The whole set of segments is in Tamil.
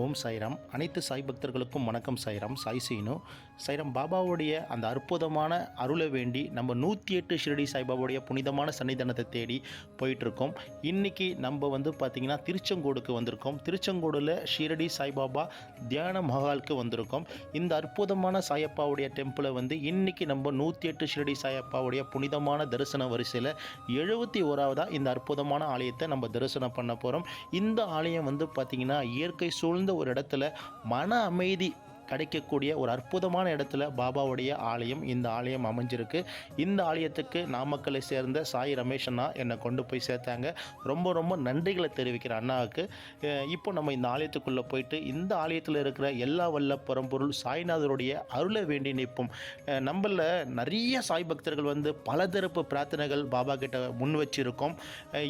ஓம் சாய்ராம். அனைத்து சாய் பக்தர்களுக்கும் வணக்கம். சாய்ராம், சாய் சீனு. சாய்ராம், பாபாவுடைய அந்த அற்புதமான அருளை வேண்டி நம்ம 108 ஷிரடி சாய்பாபாவுடைய புனிதமான சன்னிதானத்தை தேடி போயிட்டுருக்கோம். இன்றைக்கி நம்ம பார்த்திங்கன்னா திருச்செங்கோடுக்கு வந்திருக்கோம். திருச்செங்கோடில் ஷிரடி சாய்பாபா தியான மஹாலுக்கு வந்திருக்கோம். இந்த அற்புதமான சாயப்பாவுடைய டெம்பிளை இன்றைக்கி நம்ம 108 ஷிரடி சாயப்பாவுடைய புனிதமான தரிசன வரிசையில் 71வது இந்த அற்புதமான ஆலயத்தை நம்ம தரிசனம் பண்ண போகிறோம். இந்த ஆலயம் பார்த்திங்கன்னா இயற்கை சூழ்ந்த ஒரு இடத்துல மன அமைதி கிடைக்கக்கூடிய ஒரு அற்புதமான இடத்துல பாபாவுடைய ஆலயம். இந்த ஆலயம் அமைஞ்சிருக்கு. இந்த ஆலயத்துக்கு நாமக்கலை சேர்ந்த சாய் ரமேஷ் அண்ணா என்னை கொண்டு போய் சேர்த்தாங்க. ரொம்ப ரொம்ப நன்றிகளை தெரிவிக்கிற அண்ணாவுக்கு. இப்போ நம்ம இந்த ஆலயத்துக்குள்ளே போயிட்டு இந்த ஆலயத்தில் இருக்கிற எல்லா வல்ல பரம்பொருள் சாய்நாதருடைய அருளை வேண்டி நிற்போம். நம்மள நிறைய சாய் பக்தர்கள் பலதரப்பு பிரார்த்தனைகள் பாபா கிட்ட முன் வச்சிருக்கோம்.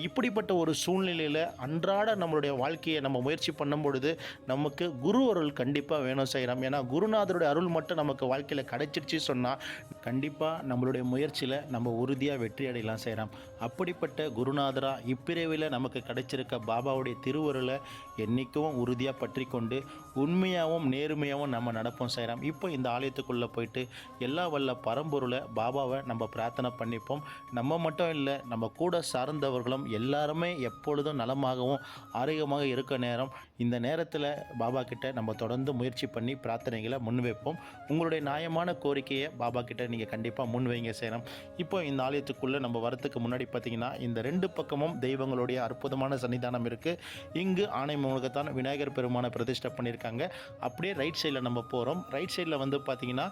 இப்படிப்பட்ட ஒரு சூழ்நிலையில் அன்றாட நம்மளுடைய வாழ்க்கையை நம்ம முயற்சி பண்ணும் பொழுது நமக்கு குரு அருள் கண்டிப்பாக வேணும் செய்கிறோம். ஏன்னா குருநாதருடைய அருள் மட்டும் நமக்கு வாழ்க்கையில் கிடைச்சிருச்சு சொன்னால் கண்டிப்பாக நம்மளுடைய முயற்சியில் நம்ம உறுதியாக வெற்றி அடையலாம் செய்கிறோம். அப்படிப்பட்ட குருநாதராக இப்பிறவியில் நமக்கு கிடைச்சிருக்க பாபாவுடைய திருவருளை என்றைக்கும் உறுதியாக பற்றி கொண்டு உண்மையாகவும் நேர்மையாகவும் நம்ம நடப்போம் செய்கிறோம். இப்போ இந்த ஆலயத்துக்குள்ளே போயிட்டு எல்லா வல்ல பரம்பொருளை பாபாவை நம்ம பிரார்த்தனை பண்ணிப்போம். நம்ம மட்டும் இல்லை, நம்ம கூட சார்ந்தவர்களும் எல்லாருமே எப்பொழுதும் நலமாகவும் ஆரோக்கியமாக இருக்க நேரம். இந்த நேரத்தில் பாபா கிட்ட நம்ம தொடர்ந்து முயற்சி பண்ணி பிரார்த்தனைகளை முன்வைப்போம். உங்களுடைய நியாயமான கோரிக்கையை பாபா கிட்ட நீங்கள் கண்டிப்பாக முன்வைங்க செய்யணும். இப்போ இந்த ஆலயத்துக்குள்ளே நம்ம வரத்துக்கு முன்னாடி பார்த்தீங்கன்னா இந்த ரெண்டு பக்கமும் தெய்வங்களுடைய அற்புதமான சன்னிதானம் இருக்குது. இங்கு ஆணை மூலகத்தான் விநாயகர் பெருமானை பிரதிஷ்டை பண்ணியிருக்காங்க. அப்படியே ரைட் சைடில் நம்ம போகிறோம். ரைட் சைடில் பார்த்தீங்கன்னா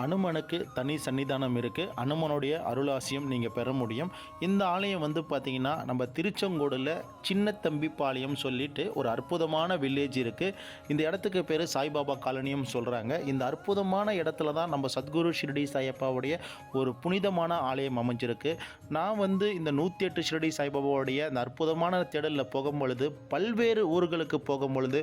அனுமனுக்கு தனி சன்னிதானம் இருக்குது. அனுமனுடைய அருளாசியம் நீங்கள் பெற முடியும். இந்த ஆலயம் பார்த்திங்கன்னா நம்ம திருச்செங்கோடில் சின்னத்தம்பி பாளையம் சொல்லிட்டு ஒரு அற்புதமான வில்லேஜ் இருக்குது. இந்த இடத்துக்கு பேர் சாய்பாபா காலனியும் சொல்கிறாங்க. இந்த அற்புதமான இடத்துல தான் நம்ம சத்குரு ஷிரடி சாயப்பாவுடைய ஒரு புனிதமான ஆலயம் அமைஞ்சிருக்கு. நான் இந்த 108 ஷிரடி சாய்பாபாவுடைய அந்த அற்புதமான தேடலில் போகும்பொழுது பல்வேறு ஊர்களுக்கு போகும்பொழுது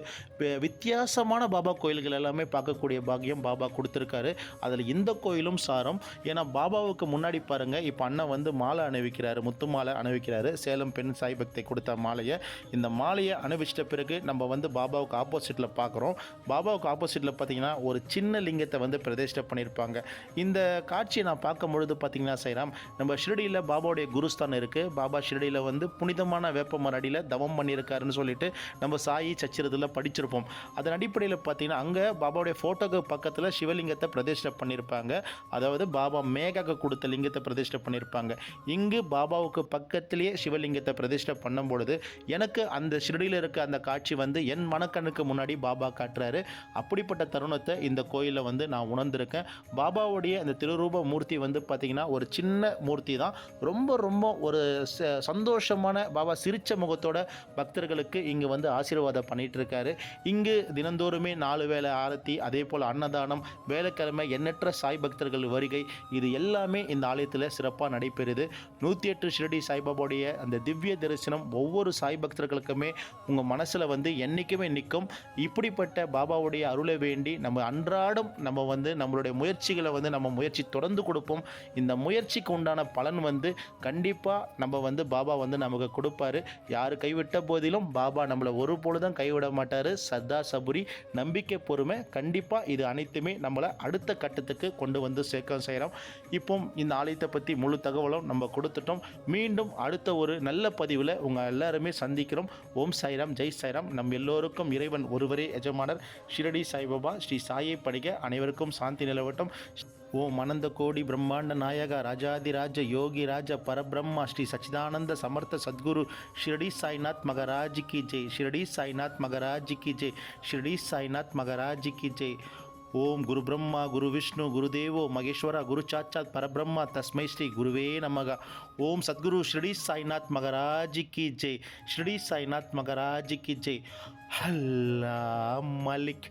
வித்தியாசமான பாபா கோயில்கள் எல்லாமே பார்க்கக்கூடிய பாக்கியம் பாபா கொடுத்துருக்காரு. அதில் இந்த கோயிலும் சாரம். ஏன்னா பாபாவுக்கு முன்னாடி பாருங்கள், இப்போ அண்ணன் மாலை அணிவிக்கிறாரு, முத்து மாலை அணிவிக்கிறாரு. சேலம் பெண் சாய் பக்தை கொடுத்த மாலையை, இந்த மாலையை அணிவிச்சிட்ட பிறகு நம்ம பாபாவுக்கு ஆப்போசிட்டில் பார்க்குறோம். பாபாவுக்கு ஆப்போசிட்டில் பார்த்தீங்கன்னா ஒரு சின்ன லிங்கத்தை பிரதிஷ்டை பண்ணியிருப்பாங்க. இந்த காட்சியை நான் பார்க்கும் பொழுது பார்த்தீங்கன்னா செய்யலாம், நம்ம ஷிரடியில் பாபாவுடைய குருஸ்தானம் இருக்குது. பாபா ஷிரடியில் புனிதமான வேப்பமர அடியில் தவம் பண்ணியிருக்காருன்னு சொல்லிட்டு நம்ம சாயி சச்சிரத்தில் படிச்சிருப்போம். அதன் அடிப்படையில் பார்த்தீங்கன்னா அங்கே பாபாவுடைய ஃபோட்டோக்கு பக்கத்தில் சிவலிங்கத்தை பிரதிஷ்டை பண்ணியிருப்பாங்க. அதாவது பாபா மேகாக்கு கொடுத்த லிங்கத்தை பிரதிஷ்டை பண்ணியிருப்பாங்க. இங்கு பாபாவுக்கு பக்கத்திலேயே சிவலிங்கத்தை பிரதிஷ்டை பண்ணும் பொழுது எனக்கு அந்த ஷிரடியில் இருக்க அந்த காட்சி என் மனக்கண்ணுக்கு முன்னாடி பாபா காட்டுறாரு. அப்படிப்பட்ட தருணத்தை இந்த கோயிலில் நான் உணர்ந்திருக்கேன். பாபாவுடைய அந்த திருரூப மூர்த்தி பார்த்திங்கன்னா ஒரு சின்ன மூர்த்தி தான். ரொம்ப ரொம்ப ஒரு சந்தோஷமான பாபா சிரிச்ச முகத்தோட பக்தர்களுக்கு இங்கு ஆசீர்வாதம் பண்ணிட்டு இருக்காரு. இங்கு தினந்தோறுமே 4 வேளை ஆரத்தி, அதே போல் அன்னதானம், வேலைக்கிழமை எண்ணற்ற சாய் பக்தர்கள் வருகை, இது எல்லாமே இந்த ஆலயத்தில் சிறப்பாக நடைபெறுது. 108 ஷிரடி சாய்பாபாவுடைய அந்த திவ்ய தரிசனம் ஒவ்வொரு சாய் பக்தர்களுக்குமே உங்கள் மனசில் என்றைக்குமே நிற்கும். இப்படிப்பட்ட பாபாவுடைய அருளை வேண்டி நம்ம அன்றாடம் நம்ம நம்மளுடைய முயற்சிகளை நம்ம முயற்சி தொடர்ந்து கொடுப்போம். இந்த முயற்சிக்கு உண்டான பலன் கண்டிப்பாக நம்ம பாபா நமக்கு கொடுப்பாரு. யார் கைவிட்ட போதிலும் பாபா நம்மளை ஒரு பொழுதும் கைவிட மாட்டார். சதா சபுரி, நம்பிக்கை, பொறுமை, கண்டிப்பாக இது அனைத்துமே நம்மளை அடுத்த கட்டத்துக்கு கொண்டு சேர்க்க செய்கிறோம். இப்போ இந்த ஆலயத்தை பற்றி முழு தகவலும் நம்ம கொடுத்துட்டோம். மீண்டும் அடுத்த ஒரு நல்ல பதிவில் உங்கள் எல்லாருமே சந்திக்கிறோம். ஓம் சாய்ராம், ஜெய் சாய்ராம். நம் எல்லோருக்கும் இறைவன் ஒருவரே எஜமானர். ஷிரடி சாய்பாபா ஸ்ரீ சாயை படிக்க அனைவருக்கும் சாந்தி நிலவட்டும். ஓம் அனந்த கோடி பிரம்மாண்ட நாயக ராஜாதிராஜ யோகி ராஜ பரபிரம்மா ஸ்ரீ சச்சிதானந்த சமர்த்த சத்குரு ஷிரடி சாய்நாத் மகராஜ் கி ஜெய். ஷிரடி சாய்நாத் மகராஜ் கி ஜெய். ஷிரடி சாய்நாத் மகராஜ் கி ஜெய். ஓம் குரு பிரம்மா குரு விஷ்ணு குரு தேவோ மகேஸ்வர குரு சாட்சாத் பரபிரம்மா தஸ்மை ஸ்ரீ குருவே நமக. ஓம் சத்குரு ஷிரடி சாய்நாத் மகராஜ் கி ஜெய். ஷிரடி சாய்நாத் மகராஜ் கி ஜெய். அல்லாஹ் மலிக்.